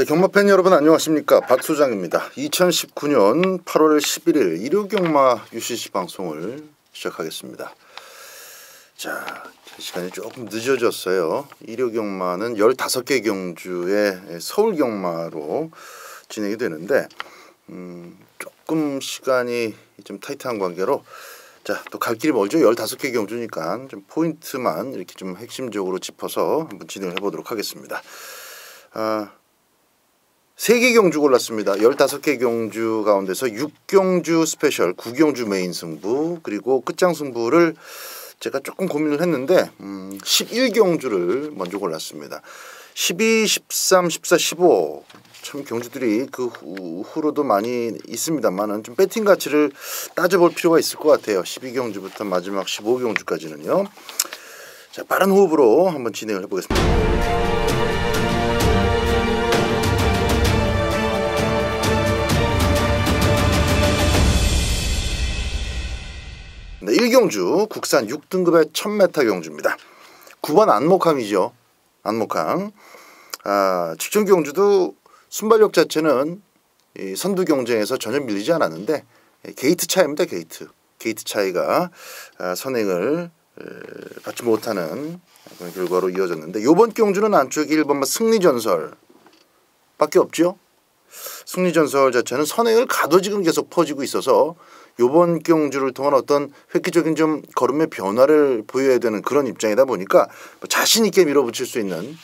경마팬 여러분 안녕하십니까, 박소장입니다. 2019년 8월 11일 일요경마 UCC 방송을 시작하겠습니다. 자, 시간이 조금 늦어졌어요. 일요경마는 15개 경주의 서울경마로 진행이 되는데 조금 시간이 좀 타이트한 관계로 자, 또 갈 길이 멀죠. 15개 경주니까 좀 포인트만 이렇게 좀 핵심적으로 짚어서 한번 진행을 해보도록 하겠습니다. 3개 경주 골랐습니다. 15개 경주 가운데서 6경주 스페셜, 9경주 메인 승부, 그리고 끝장 승부를 제가 조금 고민을 했는데 11경주를 먼저 골랐습니다. 12, 13, 14, 15 참 경주들이 그 후로도 많이 있습니다만은 좀 배팅 가치를 따져볼 필요가 있을 것 같아요. 12경주부터 마지막 15경주까지는요. 자, 빠른 호흡으로 한번 진행을 해보겠습니다. 네, 1경주 국산 6등급의 1000m 경주입니다. 9번 안목항이죠. 안목항. 직전 경주도 순발력 자체는 이 선두 경쟁에서 전혀 밀리지 않았는데 게이트 차이입니다. 게이트 차이가 선행을 받지 못하는 그런 결과로 이어졌는데, 이번 경주는 안쪽에 1번만 승리전설 밖에 없죠. 승리전설 자체는 선행을 가둬지금 계속 퍼지고 있어서 이번 경주를 통한 어떤 획기적인 좀 걸음의 변화를 보여야 되는 그런 입장이다 보니까 자신 있게 밀어붙일 수 있는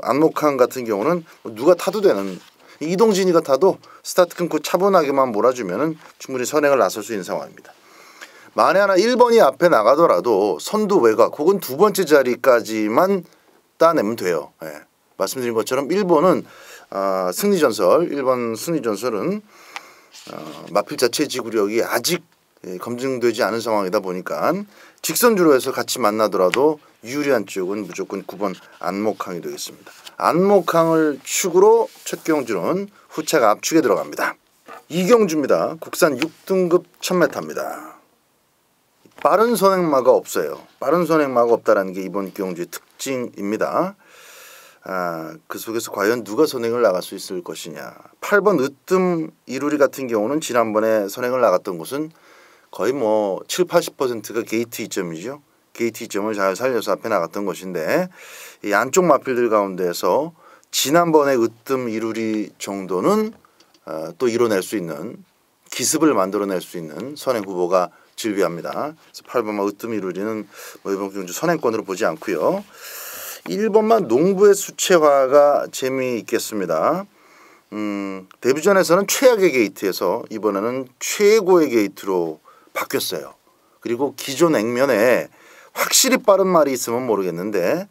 안목항 같은 경우는 누가 타도 되는, 이동진이가 타도 스타트 끊고 차분하게만 몰아주면 충분히 선행을 나설 수 있는 상황입니다. 만에 하나 1번이 앞에 나가더라도 선두 외곽 혹은 두 번째 자리까지만 따내면 돼요. 말씀드린 것처럼 1번은 승리전설, 1번 승리전설은 마필 자체 지구력이 아직 검증되지 않은 상황이다 보니까 직선주로 해서 같이 만나더라도 유리한 쪽은 무조건 9번 안목항이 되겠습니다. 안목항을 축으로 첫 경주는 후차가 압축에 들어갑니다. 2경주입니다. 국산 6등급 1000m입니다. 빠른 선행마가 없어요. 빠른 선행마가 없다는 게 이번 경주의 특징입니다. 그 속에서 과연 누가 선행을 나갈 수 있을 것이냐. 8번 으뜸 이루리 같은 경우는 지난번에 선행을 나갔던 곳은 거의 뭐 7, 80%가 게이트 2점이죠. 게이트 2점을 잘 살려서 앞에 나갔던 것인데, 이 안쪽 마필들 가운데서 지난번에 으뜸 이루리 정도는 또 이뤄낼 수 있는, 기습을 만들어낼 수 있는 선행 후보가 질비합니다. 그래서 8번만 으뜸 이루리는 뭐 이번 경주 선행권으로 보지 않고요. 1번만 농부의 수채화가 재미있겠습니다. 데뷔전에서는 최악의 게이트에서 이번에는 최고의 게이트로 바뀌었어요. 그리고 기존 액면에 확실히 빠른 말이 있으면 모르겠는데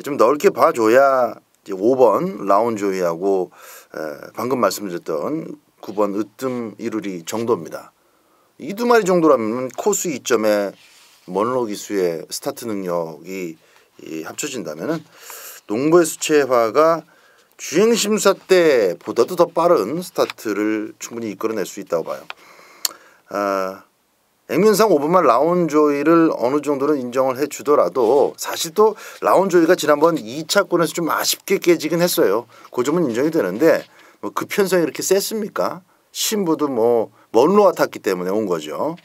좀 넓게 봐줘야 이제 5번 라운조이하고 방금 말씀드렸던 9번 으뜸 이루리 정도입니다. 이 두 마리 정도라면 코스 2점에 먼로 기수의 스타트 능력이 합쳐진다면은 농부의 수채화가 주행심사 때보다도 더 빠른 스타트를 충분히 이끌어낼 수 있다고 봐요. 액면상 5번만 라운조이를 어느 정도는 인정을 해주더라도 사실 또 라운조이가 지난번 2차권에서 좀 아쉽게 깨지긴 했어요. 그 점은 인정이 되는데 뭐 그 편성이 이렇게 셌습니까? 신부도 뭐 먼로와 탔기 때문에 온 거죠.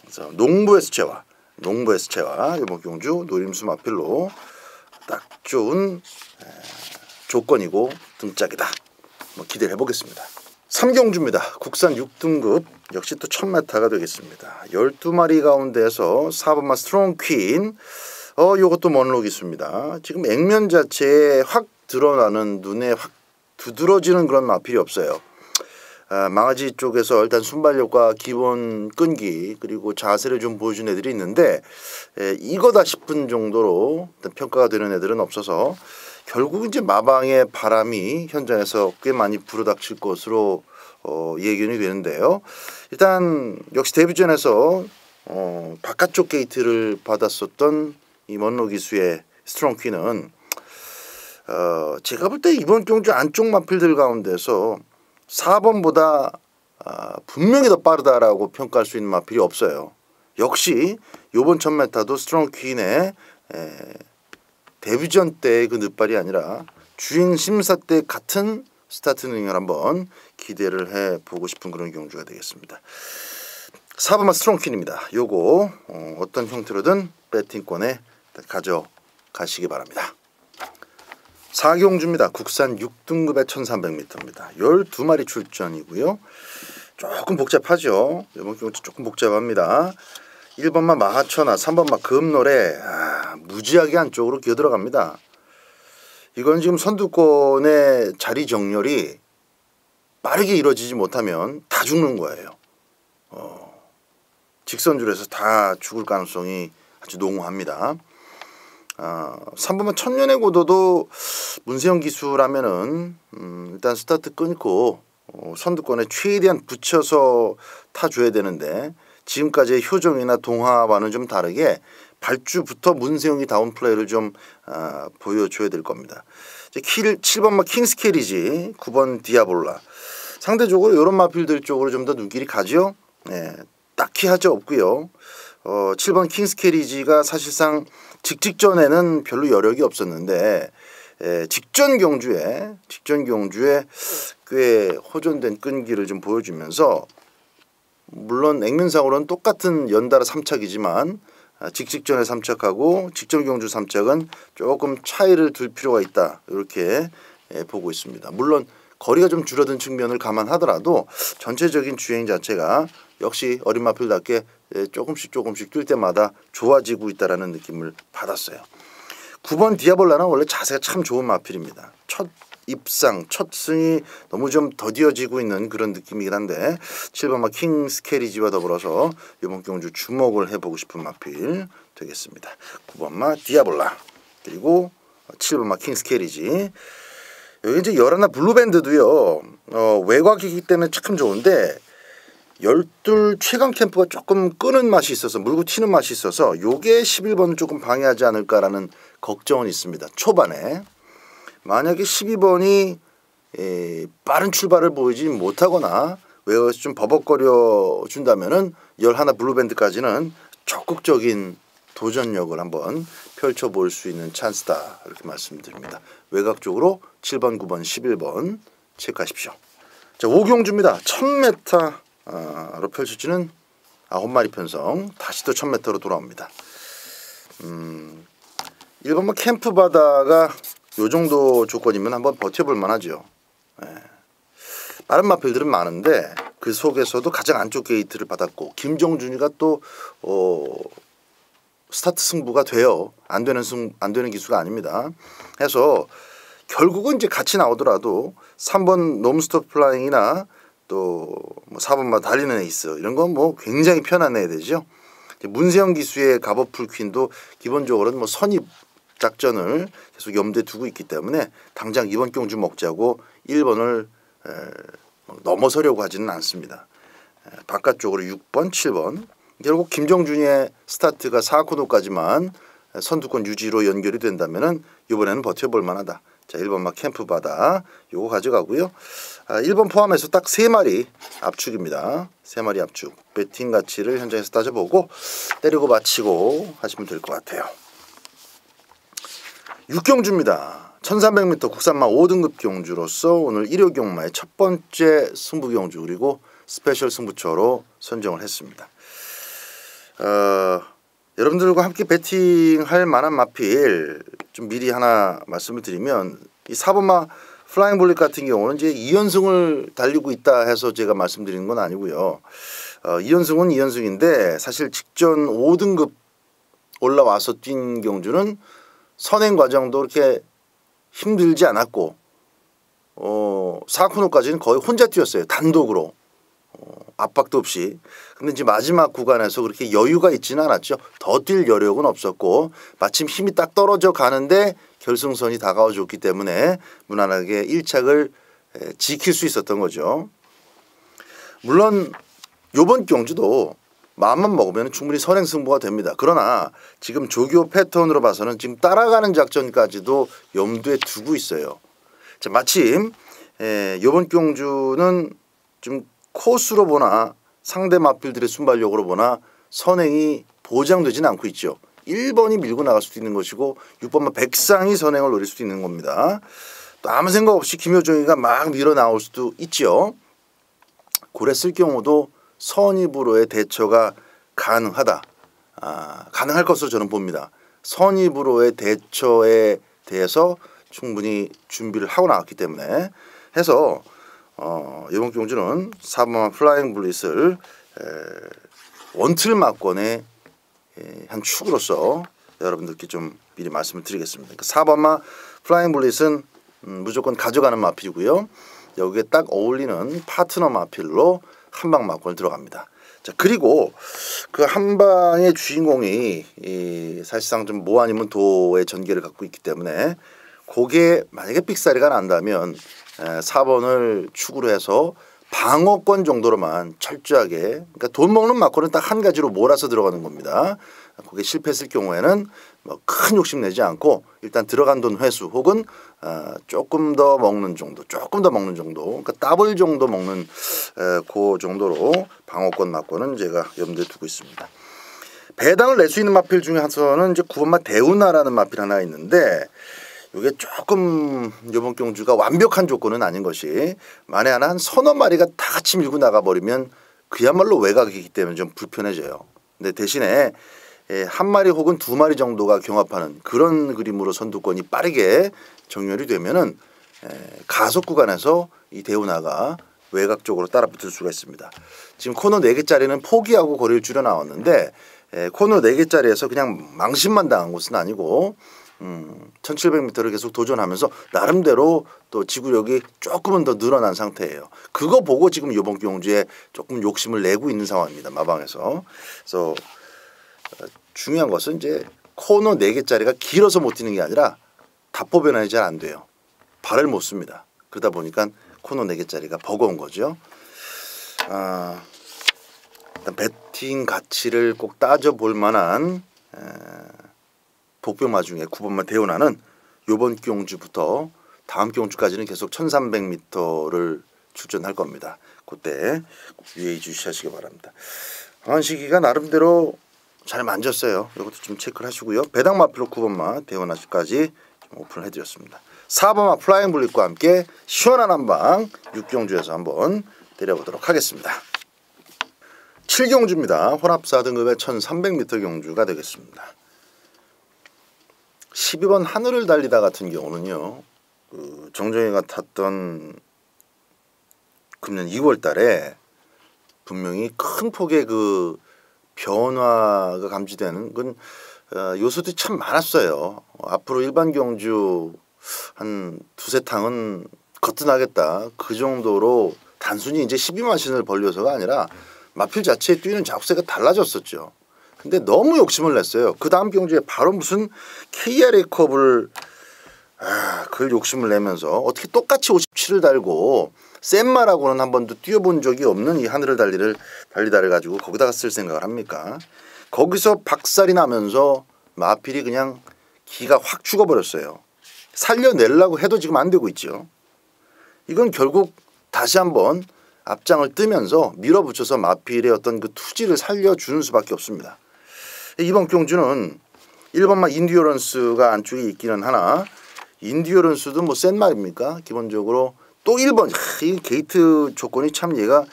그래서 농부의 수채화 이번 경주 노림수 마필로 딱 좋은 조건이고 등짝이다. 뭐 기대를 해보겠습니다. 3경주입니다. 국산 6등급 역시 또 1000m가 되겠습니다. 12마리 가운데서 4번만 스트롱 퀸, 요것도 먼로 기수입니다. 지금 액면 자체에 확 드러나는, 눈에 확 두드러지는 그런 마필이 없어요. 망아지 쪽에서 일단 순발력과 기본 끈기 그리고 자세를 좀 보여준 애들이 있는데 이거다 싶은 정도로 일단 평가가 되는 애들은 없어서 결국 이제 마방의 바람이 현장에서 꽤 많이 불어닥칠 것으로 예견이 되는데요. 일단 역시 데뷔전에서 바깥쪽 게이트를 받았었던 이 먼로 기수의 스트롱 퀸은 제가 볼 때 이번 경주 안쪽 마필들 가운데서 4번보다 분명히 더 빠르다라고 평가할 수 있는 마필이 없어요. 역시 이번 1000m도 스트롱 퀸의 데뷔전 때의 그 늦발이 아니라 주행 심사 때 같은 스타트 능력을 한번 기대를 해보고 싶은 그런 경주가 되겠습니다. 4번마 스트롱퀸입니다. 요거 어떤 형태로든 배팅권에 가져가시기 바랍니다. 4경주입니다. 국산 6등급의 1300m입니다. 12마리 출전이고요. 조금 복잡하죠. 이번 경주 조금 복잡합니다. 1번마 마하천하, 3번마 금노래 무지하게 안쪽으로 기어 들어갑니다. 이건 지금 선두권의 자리 정렬이 빠르게 이루어지지 못하면 다 죽는 거예요. 직선줄에서 다 죽을 가능성이 아주 농후합니다. 3번마 천년의 고도도 문세영 기수라면은 일단 스타트 끊고 선두권에 최대한 붙여서 타줘야 되는데 지금까지의 효정이나 동화와는 좀 다르게 발주부터 문세영이 다운 플레이를 좀 보여줘야 될 겁니다. 이제 7번마 킹스 캐리지, 9번 디아볼라. 상대적으로 이런 마필들 쪽으로 좀 더 눈길이 가죠. 네, 딱히 할 적 없고요. 7번 킹스 캐리지가 사실상 직전에는 별로 여력이 없었는데 직전 경주에 꽤 호전된 끈기를 좀 보여주면서 물론 액면상으로는 똑같은 연달아 3착이지만 직전에 3착하고 직전 경주 3착은 조금 차이를 둘 필요가 있다 이렇게 보고 있습니다. 물론 거리가 좀 줄어든 측면을 감안하더라도 전체적인 주행 자체가 역시 어린 마필답게 조금씩 뛸 때마다 좋아지고 있다라는 느낌을 받았어요. 9번 디아볼라는 원래 자세가 참 좋은 마필입니다. 첫 입상, 첫 승이 너무 좀 더디어지고 있는 그런 느낌이긴 한데 7번마 킹스 캐리지와 더불어서 이번 경주 주목을 해보고 싶은 마필 되겠습니다. 9번마 디아볼라 그리고 7번마 킹스 캐리지. 여기 이제 열하나 블루밴드도요. 외곽이기 때문에 참 좋은데 12 최강 캠프가 조금 끄는 맛이 있어서 물고 튀는 맛이 있어서 요게 11번을 조금 방해하지 않을까라는 걱정은 있습니다. 초반에 만약에 12번이 빠른 출발을 보이지 못하거나 외곽에서 좀 버벅거려 준다면은 11 블루밴드까지는 적극적인 도전력을 한번 펼쳐볼 수 있는 찬스다 이렇게 말씀드립니다. 외곽 쪽으로 7번, 9번, 11번 체크하십시오. 자, 5경주입니다. 1000m로 펼쳐지는 9마리 편성 다시 또 1000m로 돌아옵니다. 1번만 캠프 바다가 요 정도 조건이면 한번 버텨볼 만하죠. 다른 마필들은 많은데 그 속에서도 가장 안쪽 게이트를 받았고 김정준이가 또 스타트 승부가 돼요. 안 되는 기수가 아닙니다. 해서 결국은 이제 같이 나오더라도 3번 놈스톱 플라잉이나 또 뭐 4번만 달리는 에이스 이런 건 뭐 굉장히 편한 애들이죠. 문세영 기수의 가버풀 퀸도 기본적으로는 뭐 선입 작전을 계속 염두에 두고 있기 때문에 당장 이번 경주 먹자고 1번을 넘어서려고 하지는 않습니다. 바깥쪽으로 6번, 7번 결국 김정준의 스타트가 4코너까지만 선두권 유지로 연결이 된다면은 이번에는 버텨볼 만하다. 자, 1번마 캠프 바다 요거 가져가고요. 1번 포함해서 딱 3마리 압축입니다. 3마리 압축. 배팅 가치를 현장에서 따져보고 때리고 마치고 하시면 될 것 같아요. 6경주입니다. 1300m 국산마 5등급 경주로서 오늘 1호 경마의 첫 번째 승부 경주 그리고 스페셜 승부처로 선정을 했습니다. 여러분들과 함께 배팅할 만한 마필 좀 미리 하나 말씀을 드리면 이 4번마 플라잉 볼릿 같은 경우는 이제 2연승을 달리고 있다 해서 제가 말씀드리는 건 아니고요. 2연승은 2연승인데 사실 직전 5등급 올라와서 뛴 경주는 선행 과정도 그렇게 힘들지 않았고 4코너까지는 거의 혼자 뛰었어요. 단독으로. 압박도 없이. 근데 이제 마지막 구간에서 그렇게 여유가 있지는 않았죠. 더 뛸 여력은 없었고 마침 힘이 딱 떨어져 가는데 결승선이 다가와 줬기 때문에 무난하게 1착을 지킬 수 있었던 거죠. 물론 이번 경주도 마음만 먹으면 충분히 선행 승부가 됩니다. 그러나 지금 조교 패턴으로 봐서는 지금 따라가는 작전까지도 염두에 두고 있어요. 자, 마침 이번 경주는 좀 코스로 보나 상대 마필들의 순발력으로 보나 선행이 보장되지는 않고 있죠. 1번이 밀고 나갈 수도 있는 것이고 6번만 백상이 선행을 노릴 수도 있는 겁니다. 또 아무 생각 없이 김효정이가 막 밀어 나올 수도 있죠. 그랬을 경우도 선입으로의 대처가 가능하다. 가능할 것으로 저는 봅니다. 선입으로의 대처에 대해서 충분히 준비를 하고 나왔기 때문에 해서 이번 경주는 4번 플라잉 블릿을 원틀 막권의 한 축으로서 여러분들께 좀 미리 말씀을 드리겠습니다. 그러니까 4번마 플라잉 블릿은 무조건 가져가는 마필이고요. 여기에 딱 어울리는 파트너 마필로 한방 막권을 들어갑니다. 자, 그리고 그 한방의 주인공이 사실상 좀 모 아니면 도의 전개를 갖고 있기 때문에 그게 만약에 삑사리가 난다면 4번을 축으로 해서 방어권 정도로만 철저하게, 그러니까 돈 먹는 막권은 딱 한 가지로 몰아서 들어가는 겁니다. 그게 실패했을 경우에는 뭐 큰 욕심 내지 않고 일단 들어간 돈 회수 혹은 조금 더 먹는 정도, 그러니까 더블 정도 먹는 그 정도로 방어권 막권은 제가 염두에 두고 있습니다. 배당을 낼 수 있는 마필 중에 하나는 이제 9번마 대우나라는 마필 하나 있는데 이게 조금 이번 경주가 완벽한 조건은 아닌 것이 만에 하나 한 서너 마리가 다 같이 밀고 나가버리면 그야말로 외곽이기 때문에 좀 불편해져요. 근데 대신에 한 마리 혹은 두 마리 정도가 경합하는 그런 그림으로 선두권이 빠르게 정렬이 되면은 가속 구간에서 이 대우나가 외곽 쪽으로 따라붙을 수가 있습니다. 지금 코너 4개짜리는 포기하고 거리를 줄여 나왔는데 코너 4개짜리에서 그냥 망신만 당한 것은 아니고 1700m를 계속 도전하면서 나름대로 또 지구력이 조금은 더 늘어난 상태예요. 그거 보고 지금 이번 경주에 조금 욕심을 내고 있는 상황입니다. 마방에서. 그래서 중요한 것은 이제 코너 4개짜리가 길어서 못 뛰는 게 아니라 답보 변환이 잘 안 돼요. 발을 못 씁니다. 그러다 보니까 코너 4개짜리가 버거운 거죠. 일단 배팅 가치를 꼭 따져볼 만한 복병마 중에 9번마 대우나는 이번 경주부터 다음 경주까지는 계속 1300m를 출전할 겁니다. 그때 유의해 주시기 바랍니다. 한시기가 나름대로 잘 만졌어요. 이것도 좀 체크를 하시고요. 배당 마필로 9번마 대우나까지 오픈을 해드렸습니다. 4번마 플라잉 블릿과 함께 시원한 한방 6경주에서 한번 때려보도록 하겠습니다. 7경주입니다. 혼합 4등급의 1300m 경주가 되겠습니다. 12번 하늘을 달리다 같은 경우는요, 정정희가 탔던 금년 2월 달에 분명히 큰 폭의 그 변화가 감지되는 건 요소들이 참 많았어요. 앞으로 일반 경주 한 두세 탕은 거뜬하겠다. 그 정도로 단순히 이제 12마신을 벌려서가 아니라 마필 자체에 뛰는 잡세가 달라졌었죠. 근데 너무 욕심을 냈어요. 그 다음 경주에 바로 무슨 KRA컵을 그걸 욕심을 내면서 어떻게 똑같이 57을 달고 센마라고는 한 번도 뛰어본 적이 없는 이 하늘을 달리다를 가지고 거기다가 쓸 생각을 합니까? 거기서 박살이 나면서 마필이 그냥 기가 확 죽어버렸어요. 살려내려고 해도 지금 안 되고 있죠. 이건 결국 다시 한번 앞장을 뜨면서 밀어붙여서 마필의 어떤 그 투지를 살려주는 수밖에 없습니다. 이번 경주는 1번마 인듀어런스가 안쪽에 있기는 하나 인듀어런스도 뭐 센 말입니까? 기본적으로 또 1번 이 게이트 조건이 참 얘가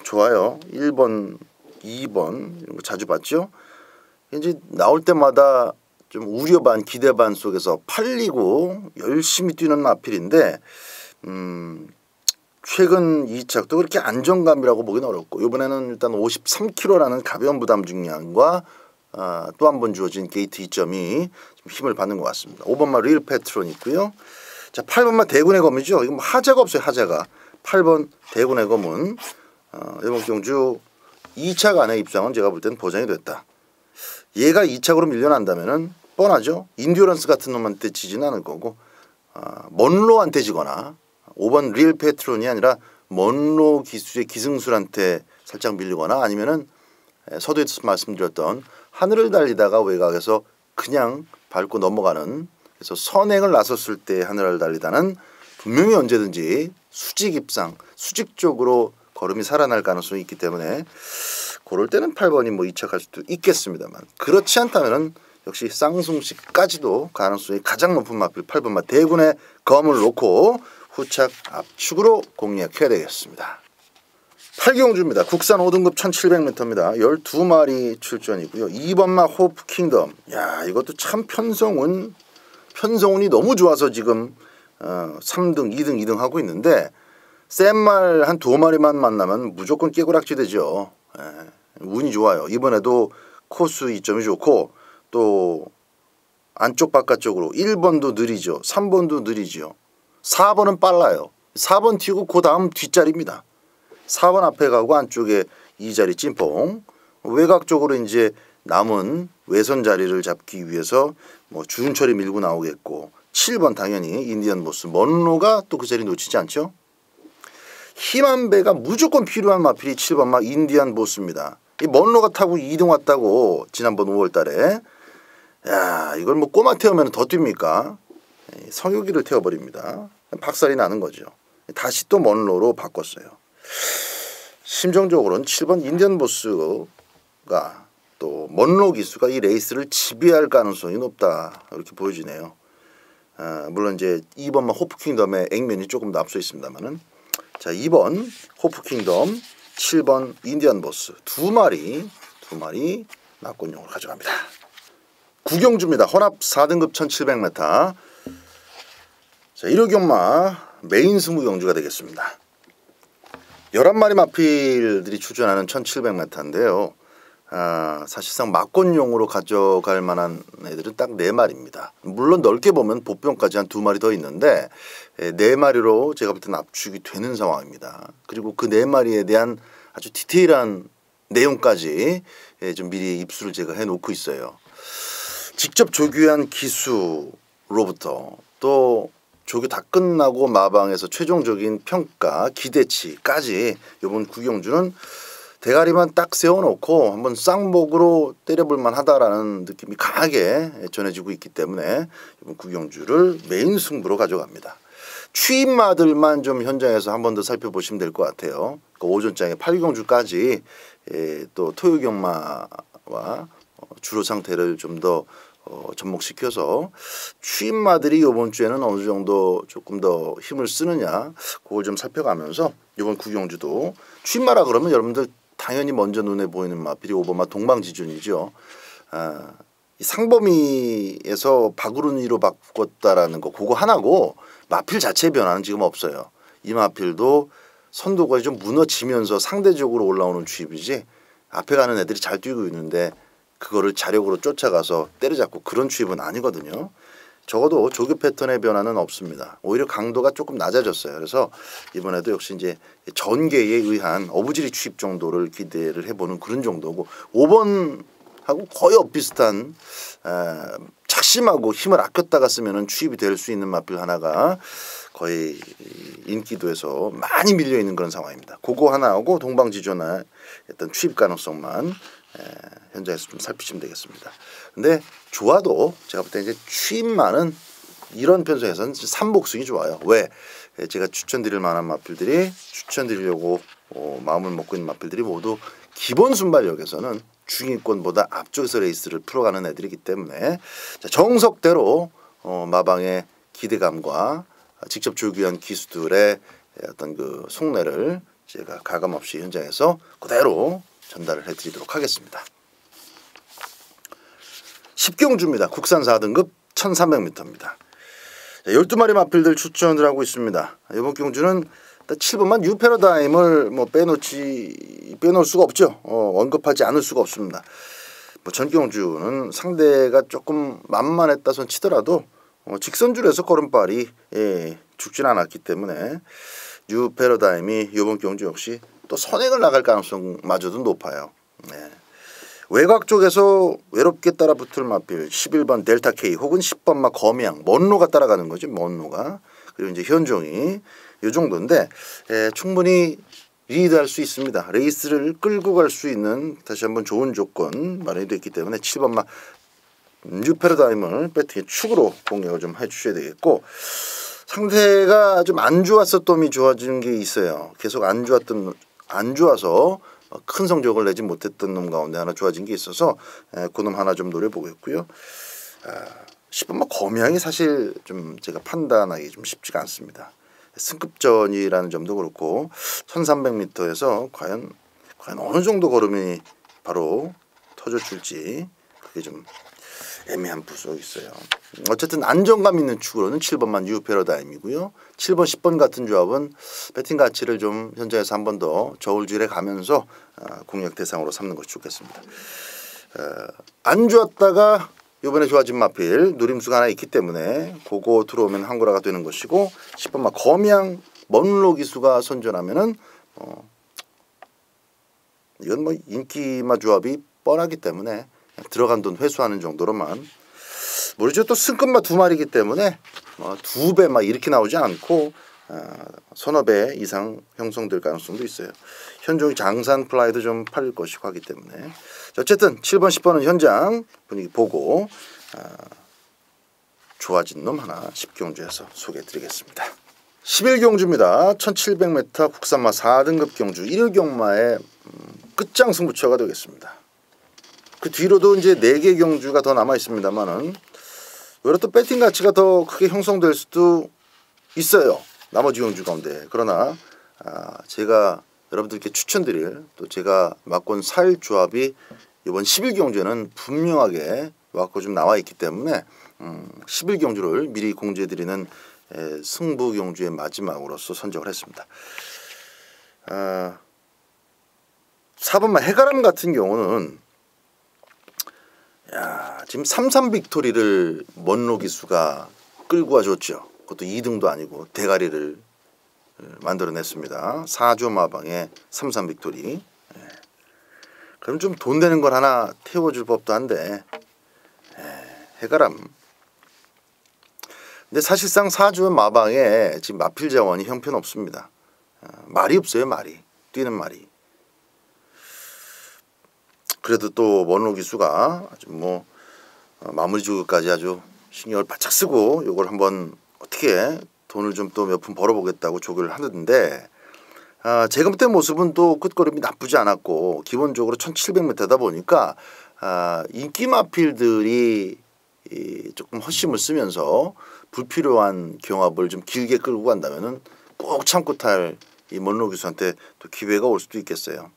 좋아요. 1번, 2번 이런 거 자주 봤죠. 이제 나올 때마다 좀 우려 반 기대 반 속에서 팔리고 열심히 뛰는 마필인데 최근 2착도 그렇게 안정감이라고 보기는 어렵고 이번에는 일단 53kg라는 가벼운 부담 중량과 또 한 번 주어진 게이트 2점이 좀 힘을 받는 것 같습니다. 5번마 릴 패트론 있고요. 자, 8번마 대군의 검이죠. 이거 뭐 하자가 없어요. 하자가. 8번 대군의 검은 이번 경주 2착 안에 입장은 제가 볼 때는 보장이 됐다. 얘가 2착으로 밀려난다면은 뻔하죠. 인듀어런스 같은 놈한테 지지는 않을 거고 먼로한테 지거나 5번 릴 패트론이 아니라 먼로 기수의 기승술한테 살짝 밀리거나 아니면은 서두에서 말씀드렸던 하늘을 달리다가 외곽에서 그냥 밟고 넘어가는, 그래서 선행을 나섰을 때 하늘을 달리다는 분명히 언제든지 수직 입상, 수직 쪽으로 걸음이 살아날 가능성이 있기 때문에 그럴 때는 8번이 뭐 이착할 수도 있겠습니다만 그렇지 않다면은 역시 쌍숭씨까지도 가능성이 가장 높은 마필 8번마 대군의 검을 놓고 후착 압축으로 공략해야 되겠습니다. 8경주입니다. 국산 5등급 1700m입니다. 12마리 출전이고요. 2번마 호프 킹덤. 야, 이것도 참 편성운이 너무 좋아서 지금 3등, 2등, 2등 하고 있는데 센 말 한 2마리만 만나면 무조건 깨구락지 되죠. 운이 좋아요. 이번에도 코스 이점이 좋고 또 안쪽 바깥쪽으로 1번도 느리죠. 3번도 느리죠. 4번은 빨라요. 4번 튀고 그 다음 뒷자리입니다. 4번 앞에 가고 안쪽에 2자리 찐뽕. 외곽 쪽으로 이제 남은 외선 자리를 잡기 위해서 뭐 주윤철이 밀고 나오겠고 7번 당연히 인디언 보스 먼로가 또 그 자리 놓치지 않죠. 힘한 배가 무조건 필요한 마필이 7번마 인디언 보스입니다. 이 먼로가 타고 2등 왔다고 지난번 5월달에. 야, 이걸 뭐 꼬마 태우면 더 뜁니까? 성유기를 태워버립니다. 박살이 나는 거죠. 다시 또 먼로로 바꿨어요. 심정적으로는 7번 인디언 보스가 또 먼로 기수가 이 레이스를 지배할 가능성이 높다 이렇게 보여지네요. 물론 이제 2번만 호프킹덤의 액면이 조금 더 앞서 있습니다만은 자 2번 호프킹덤 7번 인디언 보스 두 마리 낙곤용으로 가져갑니다. 구경주입니다. 혼합 4등급 1700m. 자 1호경마 메인 승부 경주가 되겠습니다. 11마리 마필들이 출전하는 1700m인데요. 사실상 막곤용으로 가져갈 만한 애들은 딱 4마리입니다. 물론 넓게 보면 보병까지 한 2마리 더 있는데 4마리로 제가 볼 때는 압축이 되는 상황입니다. 그리고 그 4마리에 대한 아주 디테일한 내용까지 좀 미리 입수를 제가 해놓고 있어요. 직접 조교한 기수로부터 또 조교 다 끝나고 마방에서 최종적인 평가 기대치까지 이번 구경주는 대가리만 딱 세워놓고 한번 쌍목으로 때려볼만 하다라는 느낌이 강하게 전해지고 있기 때문에 이번 구경주를 메인 승부로 가져갑니다. 취임마들만 좀 현장에서 한 번 더 살펴보시면 될 것 같아요. 그 오전장에 8경주까지 또 토요경마와 주로 상태를 좀 더 접목시켜서 취임마들이 이번 주에는 어느 정도 조금 더 힘을 쓰느냐 그걸 좀 살펴가면서 이번 구경주도 취임마라 그러면 여러분들 당연히 먼저 눈에 보이는 마필이 5번마 동방지존이죠. 이 상범위에서 박으룬이로 바꿨다라는 거 그거 하나고 마필 자체의 변화는 지금 없어요. 이 마필도 선두가 좀 무너지면서 상대적으로 올라오는 취입이지 앞에 가는 애들이 잘 뛰고 있는데 그거를 자력으로 쫓아가서 때려잡고 그런 취입은 아니거든요. 적어도 조교 패턴의 변화는 없습니다. 오히려 강도가 조금 낮아졌어요. 그래서 이번에도 역시 이제 전개에 의한 어부지리 취입 정도를 기대를 해보는 그런 정도고 5번하고 거의 엇비슷한 작심하고 힘을 아꼈다가 쓰면은 취입이 될 수 있는 마필 하나가 거의 인기도에서 많이 밀려 있는 그런 상황입니다. 그거 하나하고 동방지존의 어떤 취입 가능성만 현장에서 좀 살피시면 되겠습니다. 근데 좋아도 제가 볼 때 이제 취입만은 이런 편성에서는 삼복승이 좋아요. 왜? 제가 추천드릴 만한 마필들이 추천드리려고 마음을 먹고 있는 마필들이 모두 기본 순발력에서는 중위권보다 앞쪽에서 레이스를 풀어가는 애들이기 때문에 자, 정석대로 마방의 기대감과 직접 조교한 기수들의 어떤 그 속내를 제가 가감없이 현장에서 그대로 전달을 해드리도록 하겠습니다. 10경주입니다. 국산 4등급 1300m입니다. 12마리 마필들 추천을 하고 있습니다. 이번 경주는 7번만 뉴패러다임을 뭐 빼놓을 수가 없죠. 언급하지 않을 수가 없습니다. 뭐 전경주는 상대가 조금 만만했다 손 치더라도 직선줄에서 걸음발이 죽진 않았기 때문에 뉴패러다임이 이번 경주 역시 또 선행을 나갈 가능성마저도 높아요. 외곽 쪽에서 외롭게 따라붙을 마필 11번 델타 K 혹은 10번마 검양 먼로가 따라가는 거죠. 먼로가. 그리고 이제 현종이 이 정도인데 충분히 리드할 수 있습니다. 레이스를 끌고 갈 수 있는 다시 한번 좋은 조건 마련이 됐기 때문에 7번마 뉴패러다임을 배팅의 축으로 공략을 좀 해주셔야 되겠고 상대가 좀 안 좋았었더니 좋아지는 게 있어요. 계속 안 좋아서 큰 성적을 내지 못했던 놈 가운데 하나 좋아진 게 있어서 그놈 하나 좀 노려보겠고요. 10번 거미양이 사실 좀 제가 판단하기 좀 쉽지가 않습니다. 승급전이라는 점도 그렇고 1300m에서 과연 어느 정도 걸음이 바로 터져줄지 그게 좀 애매한 부분이 있어요. 어쨌든 안정감 있는 축으로는 7번만 뉴 패러다임이고요. 7번 10번 같은 조합은 배팅 가치를 좀 현장에서 한 번 더 저울질해 가면서 공략 대상으로 삼는 것이 좋겠습니다. 안 좋았다가 이번에 좋아진 마필 누림수가 하나 있기 때문에 그거 들어오면 한구라가 되는 것이고 10번만 거미양 먼로 기수가 선전하면은 이건 뭐 인기마 조합이 뻔하기 때문에 들어간 돈 회수하는 정도로만 모르죠. 또 승급마 2마리이기 때문에 2배 막 이렇게 나오지 않고 서너 배 이상 형성될 가능성도 있어요. 현종이 장산 플라이도 좀 팔릴 것이고 하기 때문에 어쨌든 7번 10번은 현장 분위기 보고 좋아진 놈 하나 10경주에서 소개해드리겠습니다. 11경주입니다. 1700m 국산마 4등급 경주 1경마의 끝장 승부처가 되겠습니다. 그 뒤로도 이제 4개 경주가 더 남아 있습니다만은 오히려 또 배팅 가치가 더 크게 형성될 수도 있어요. 나머지 경주 가운데. 그러나 제가 여러분들께 추천드릴 또 제가 맡고 살 조합이 이번 11경주에는 분명하게 왔고 좀 나와 있기 때문에 11경주를 미리 공지해드리는 승부 경주의 마지막으로서 선정을 했습니다. 4번만 해가람 같은 경우는 지금 3-3 빅토리를 먼로 기수가 끌고 와줬죠. 그것도 2등도 아니고 대가리를 만들어냈습니다. 4조 마방의 3-3 빅토리. 그럼 좀 돈 되는 걸 하나 태워줄 법도 한데 해가람. 근데 사실상 4조 마방에 지금 마필 자원이 형편없습니다. 말이 없어요. 말이. 뛰는 말이. 그래도 또 먼로 기수가 아주 뭐 마무리 조교까지 아주 신경을 바짝 쓰고 이걸 한번 어떻게 돈을 좀 또 몇 푼 벌어보겠다고 조교를 하는데 제가 볼 때 모습은 또 끝걸음이 나쁘지 않았고 기본적으로 1700m다 보니까 인기 마필들이 조금 헛심을 쓰면서 불필요한 경합을 좀 길게 끌고 간다면은 꼭 참고 탈 이 먼로 기수한테 또 기회가 올 수도 있겠어요.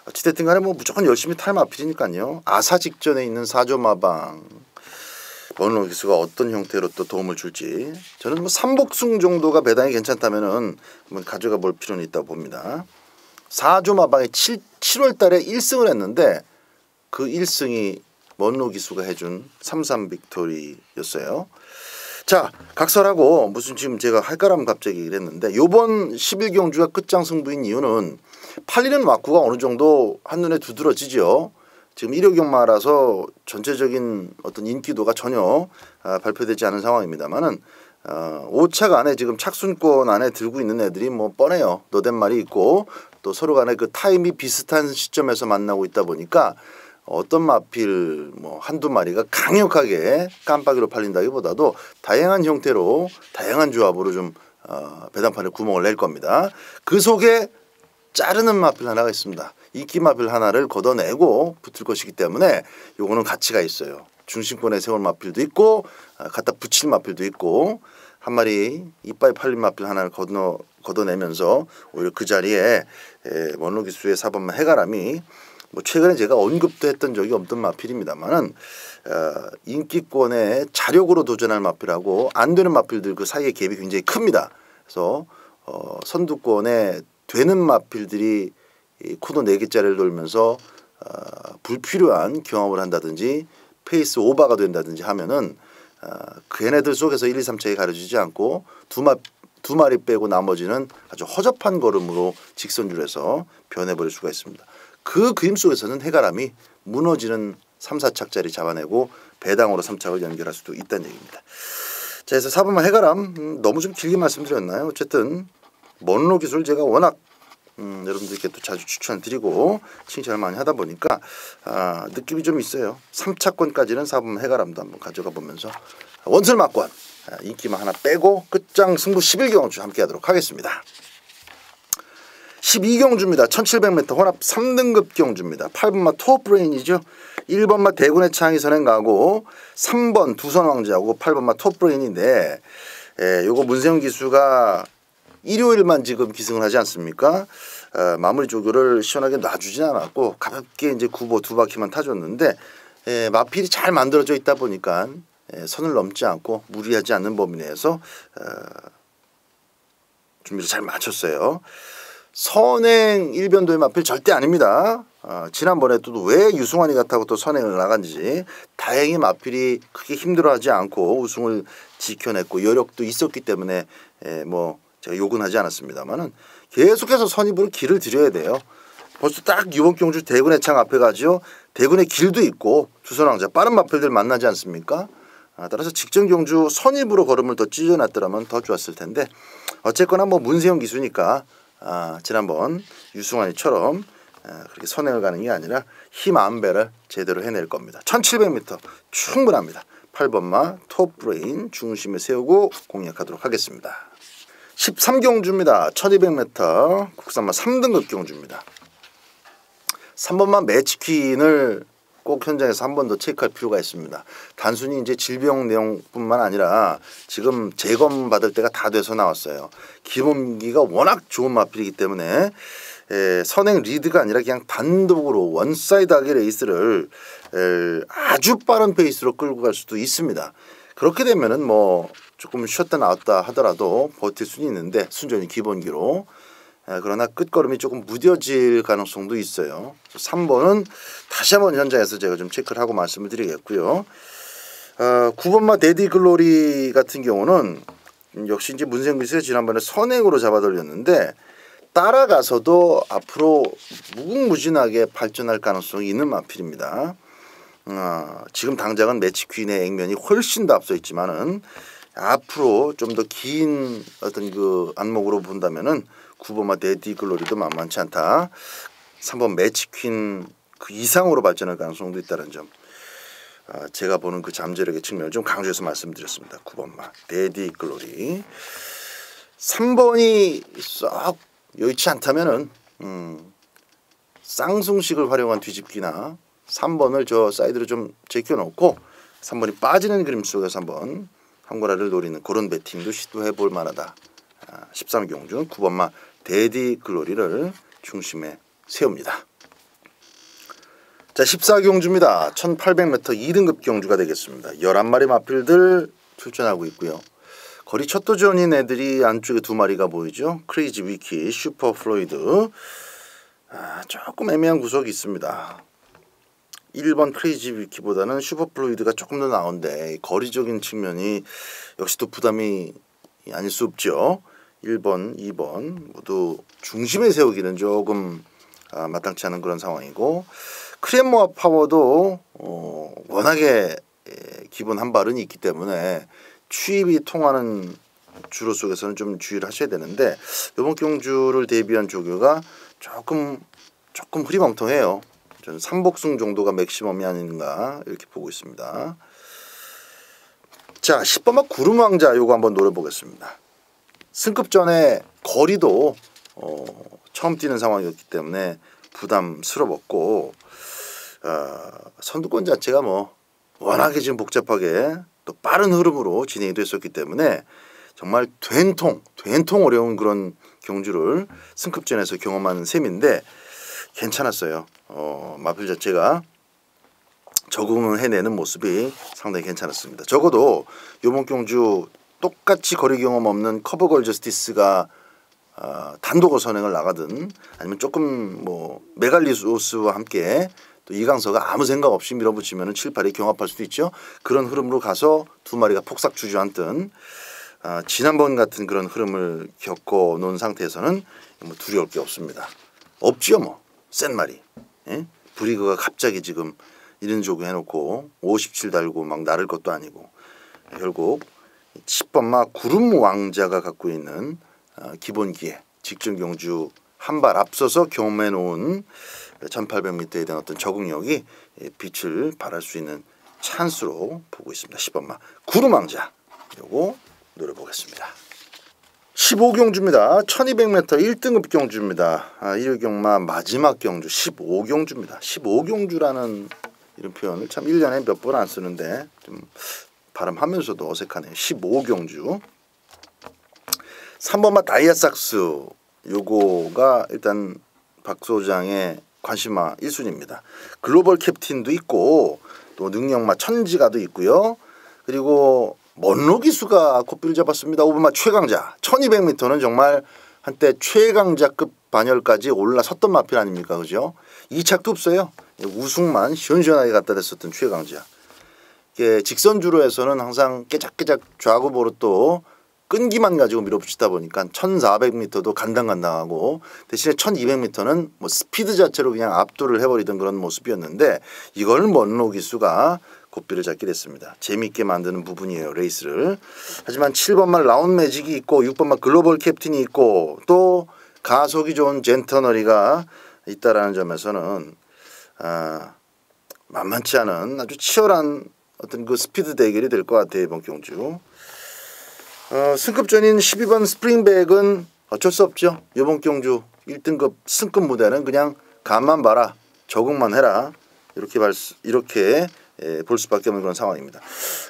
어찌됐든 간에 뭐 무조건 열심히 탈 마필이니까요. 아사 직전에 있는 4조 마방 먼로 기수가 어떤 형태로 또 도움을 줄지 저는 뭐 3복승 정도가 배당이 괜찮다면은 한번 가져가 볼 필요는 있다고 봅니다. 4조 마방에 7월 달에 1승을 했는데 그 1승이 먼로 기수가 해준 3-3 빅토리였어요. 자, 각설하고 무슨 지금 제가 할까람 갑자기 이랬는데 요번 11경주가 끝장 승부인 이유는 팔리는 왁구가 어느 정도 한눈에 두드러지죠. 지금 1호경마라서 전체적인 어떤 인기도가 전혀 발표되지 않은 상황입니다만은 5착 안에 지금 착순권 안에 들고 있는 애들이 뭐 뻔해요. 너댓 말이 있고 또 서로 간에 그 타임이 비슷한 시점에서 만나고 있다 보니까 어떤 마필 뭐 한두 마리가 강력하게 깜빡이로 팔린다기보다도 다양한 형태로 다양한 조합으로 좀 배당판에 구멍을 낼 겁니다. 그 속에 자르는 마필 하나가 있습니다. 이끼 마필 하나를 걷어내고 붙을 것이기 때문에 요거는 가치가 있어요. 중심권에 세울 마필도 있고 갖다 붙일 마필도 있고 한 마리 이빨 팔린 마필 하나를 걷어내면서 오히려 그 자리에 먼로 기수의 4번만 해가람이 뭐 최근에 제가 언급도 했던 적이 없던 마필입니다만은 인기권에 자력으로 도전할 마필하고 안 되는 마필들 그 사이의 갭이 굉장히 큽니다. 그래서 선두권에 되는 마필들이 코너 4개짜리를 돌면서 불필요한 경험을 한다든지 페이스 오버가 된다든지 하면은 그 얘네들 속에서 1, 2, 3차에 가려지지 않고 두 마리 빼고 나머지는 아주 허접한 걸음으로 직선줄에서 변해버릴 수가 있습니다. 그 그림 속에서는 해가람이 무너지는 3, 4착짜리 잡아내고 배당으로 3착을 연결할 수도 있다는 얘기입니다. 자, 그래서 4번만 해가람 너무 좀 길게 말씀드렸나요? 어쨌든 먼로 기술 제가 워낙 여러분들께 또 자주 추천드리고 칭찬을 많이 하다 보니까 느낌이 좀 있어요. 3차권까지는 4번만 해가람도 한번 가져가 보면서 원술 막권 인기만 하나 빼고 끝장 승부 11경주 함께 하도록 하겠습니다. 12경주입니다. 1700m 혼합 3등급 경주입니다. 8번마 톱브레인이죠. 1번마 대군의 창이 선행 가고 3번 두선왕자하고 8번마 톱브레인인데 요거 문세영 기수가 일요일만 지금 기승을 하지 않습니까? 마무리 조교를 시원하게 놔주진 않았고 가볍게 이제 9보 두 바퀴만 타줬는데 마필이 잘 만들어져 있다 보니까 선을 넘지 않고 무리하지 않는 범위 내에서 준비를 잘 마쳤어요. 선행 일변도의 마필 절대 아닙니다. 지난번에 또 왜 유승환이가 타고 또 선행을 나간지 다행히 마필이 크게 힘들어하지 않고 우승을 지켜냈고 여력도 있었기 때문에 뭐 제가 욕은 하지 않았습니다만은 계속해서 선입으로 길을 들여야 돼요. 벌써 딱 이번 경주 대군의 창 앞에 가죠. 대군의 길도 있고 두선왕자 빠른 마필들 만나지 않습니까? 따라서 직전 경주 선입으로 걸음을 더 찢어놨더라면 더 좋았을 텐데 어쨌거나 뭐 문세영 기수니까 지난번 유승환이처럼 그렇게 선행을 가는 게 아니라 힘 안배를 제대로 해낼 겁니다. 1700m 충분합니다. 8번마 톱브레인 중심에 세우고 공략하도록 하겠습니다. 13경주입니다. 1200m 국산마 3등급 경주입니다. 3번마 매치퀸을 꼭 현장에서 한 번 더 체크할 필요가 있습니다. 단순히 이제 질병 내용뿐만 아니라 지금 재검 받을 때가 다 돼서 나왔어요. 기본기가 워낙 좋은 마필이기 때문에 선행 리드가 아니라 그냥 단독으로 원사이드하게 레이스를 아주 빠른 페이스로 끌고 갈 수도 있습니다. 그렇게 되면은 뭐 조금 쉬었다 나왔다 하더라도 버틸 수는 있는데 순전히 기본기로 그러나 끝걸음이 조금 무뎌질 가능성도 있어요. 3번은 다시 한번 현장에서 제가 좀 체크를 하고 말씀을 드리겠고요. 9번마 데디 글로리 같은 경우는 역시 이제 문세영 기수가 지난번에 선행으로 잡아 돌렸는데 따라가서도 앞으로 무궁무진하게 발전할 가능성이 있는 마필입니다. 지금 당장은 매치퀸의 액면이 훨씬 더 앞서 있지만은 앞으로 좀 더 긴 어떤 그 안목으로 본다면은 9번마 데디 글로리도 만만치 않다. 3번 매치퀸 그 이상으로 발전할 가능성도 있다는 점 제가 보는 그 잠재력의 측면을 좀 강조해서 말씀드렸습니다. 9번마 데디 글로리 3번이 썩 여의치 않다면은 쌍숭식을 활용한 뒤집기나 3번을 저 사이드로 좀 제껴놓고 3번이 빠지는 그림 속에서 한번 한골화를 노리는 그런 배팅도 시도해 볼 만하다. 13경주 9번마 데디 글로리를 중심에 세웁니다. 자 14경주입니다. 1800m 2등급 경주가 되겠습니다. 11마리 마필들 출전하고 있고요. 거리 첫 도전인 애들이 안쪽에 2마리가 보이죠. 크레이지 위키, 슈퍼 플로이드 조금 애매한 구석이 있습니다. 1번 크레이지 위키보다는 슈퍼 플로이드가 조금 더 나은데 거리적인 측면이 역시 또 부담이 아닐 수 없죠. 1번, 2번 모두 중심에 세우기는 조금 마땅치 않은 그런 상황이고 크렘모아 파워도 워낙에 기본 한 발은 있기 때문에 추입이 통하는 주로 속에서는 좀 주의를 하셔야 되는데 이번 경주를 대비한 조교가 조금 흐리멍텅해요. 저는 3복승 정도가 맥시멈이 아닌가 이렇게 보고 있습니다. 자 10번마 구름왕자 요거 한번 노려보겠습니다. 승급 전에 거리도 처음 뛰는 상황이었기 때문에 부담스러웠고 선두권 자체가 뭐 워낙에 지금 복잡하게 또 빠른 흐름으로 진행이 됐었기 때문에 정말 된통 어려운 그런 경주를 승급전에서 경험하는 셈인데 괜찮았어요. 마필 자체가 적응을 해내는 모습이 상당히 괜찮았습니다. 적어도 이번 경주 똑같이 거리 경험 없는 커버걸 저스티스가 단독으로 선행을 나가든 아니면 조금 뭐 메갈리소스와 함께 또 이강서가 아무 생각 없이 밀어붙이면 7, 8이 경합할 수도 있죠. 그런 흐름으로 가서 2마리가 폭삭 주저앉든 지난번 같은 그런 흐름을 겪어놓은 상태에서는 뭐 두려울 게 없습니다. 없지요 뭐 센 말이. 예? 브리그가 갑자기 지금 이런 조교 해놓고 57 달고 막 나를 것도 아니고 결국 10번마 구름왕자가 갖고 있는 기본기에 직전 경주 한 발 앞서서 경험해놓은 1800m에 대한 어떤 적응력이 빛을 발할 수 있는 찬스로 보고 있습니다. 10번마 구름왕자 요거 노려보겠습니다. 15경주입니다. 1200m 1등급 경주입니다. 1위 경마 마지막 경주 15경주입니다. 15경주라는 이런 표현을 참 1년에 몇 번 안 쓰는데 좀 발음하면서도 어색하네요. 15경주. 3번마 다이아삭스 요거가 일단 박 소장의 관심마 1순위입니다. 글로벌 캡틴도 있고 또 능력마 천지가도 있고요. 그리고 먼로 기수가 코피를 잡았습니다. 5번마 최강자 1200m는 정말 한때 최강자급 반열까지 올라섰던 마필 아닙니까? 그죠? 2착도 없어요. 우승만 시원시원하게 갖다 댔었던 최강자. 이게 직선주로에서는 항상 깨작깨작 좌고 보로 끈기만 가지고 밀어붙이다 보니까 1400m도 간당간당하고 대신에 1200m는 뭐 스피드 자체로 그냥 압도를 해버리던 그런 모습이었는데 이걸 먼로 기수가 고삐를 잡게 됐습니다. 재미있게 만드는 부분이에요. 레이스를. 하지만 7번만 라운 매직이 있고 6번만 글로벌 캡틴이 있고 또 가속이 좋은 젠터너리가 있다라는 점에서는 만만치 않은 아주 치열한 어떤 그 스피드 대결이 될 것 같아요. 이번 경주. 승급전인 12번 스프링백은 어쩔 수 없죠. 이번 경주 1등급 승급 무대는 그냥 간만 봐라. 적응만 해라. 이렇게 볼 수밖에 없는 그런 상황입니다.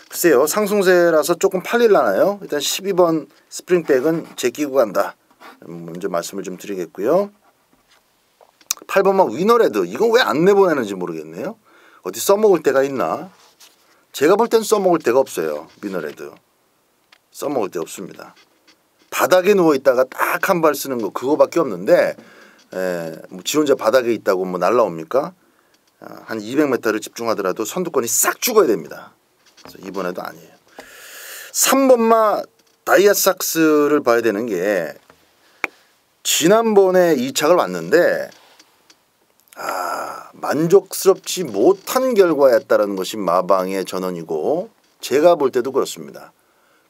글쎄요. 상승세라서 조금 팔릴라나요? 일단 12번 스프링백은 제끼고 간다. 먼저 말씀을 좀 드리겠고요. 8번만 위너레드. 이건 왜 안 내보내는지 모르겠네요. 어디 써먹을 데가 있나? 제가 볼 땐 써먹을 데가 없어요. 위너레드. 써먹을 데 없습니다. 바닥에 누워있다가 딱 한 발 쓰는 거 그거밖에 없는데 뭐 지 혼자 바닥에 있다고 뭐 날라옵니까? 한 200m를 집중하더라도 선두권이 싹 죽어야 됩니다. 그래서 이번에도 아니에요. 3번마 다이아삭스를 봐야 되는 게 지난번에 2착을 왔는데 만족스럽지 못한 결과였다는 것이 마방의 전언이고 제가 볼 때도 그렇습니다.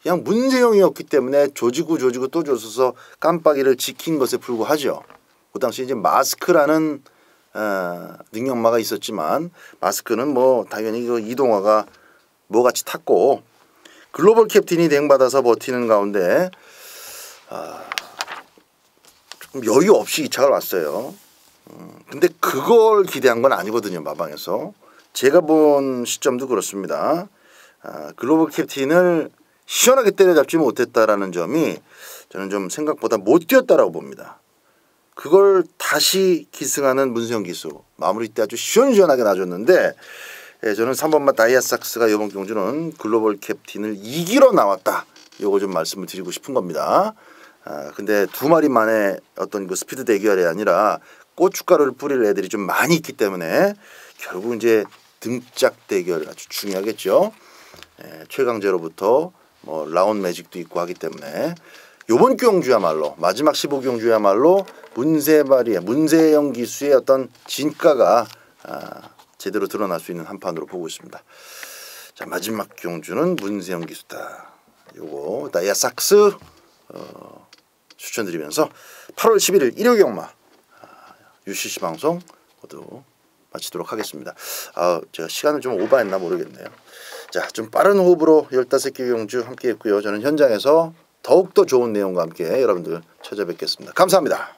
그냥 문제형이었기 때문에 조지고 또 조져서 깜빡이를 지킨 것에 불과하죠. 그 당시 이제 마스크라는 능력마가 있었지만 마스크는 뭐 당연히 그 이동화가 뭐같이 탔고 글로벌 캡틴이 대행받아서 버티는 가운데 조금 여유 없이 2착을 왔어요. 근데 그걸 기대한 건 아니거든요. 마방에서. 제가 본 시점도 그렇습니다. 글로벌 캡틴을 시원하게 때려잡지 못했다라는 점이 저는 좀 생각보다 못 뛰었다라고 봅니다. 그걸 다시 기승하는 문세영 기수 마무리 때 아주 시원시원하게 놔줬는데 저는 3번마 다이아삭스가 이번 경주는 글로벌 캡틴을 이기러 나왔다. 요거 좀 말씀을 드리고 싶은 겁니다. 근데 두 마리 만에 어떤 그 스피드 대결이 아니라 고춧가루를 뿌릴 애들이 좀 많이 있기 때문에 결국 이제 등짝 대결 아주 중요하겠죠. 최강제로부터 뭐 라운 매직도 있고 하기 때문에 요번 경주야말로 마지막 15경주야말로 문세영 기수의 어떤 진가가 제대로 드러날 수 있는 한판으로 보고 있습니다. 자, 마지막 경주는 문세영 기수다. 요거 다이아삭스 추천드리면서 8월 11일 일요 경마 UCC 방송 모두 마치도록 하겠습니다. 제가 시간을 좀 오버했나 모르겠네요. 자, 좀 빠른 호흡으로 15개 경주 함께 했고요. 저는 현장에서 더욱더 좋은 내용과 함께 여러분들 찾아뵙겠습니다. 감사합니다.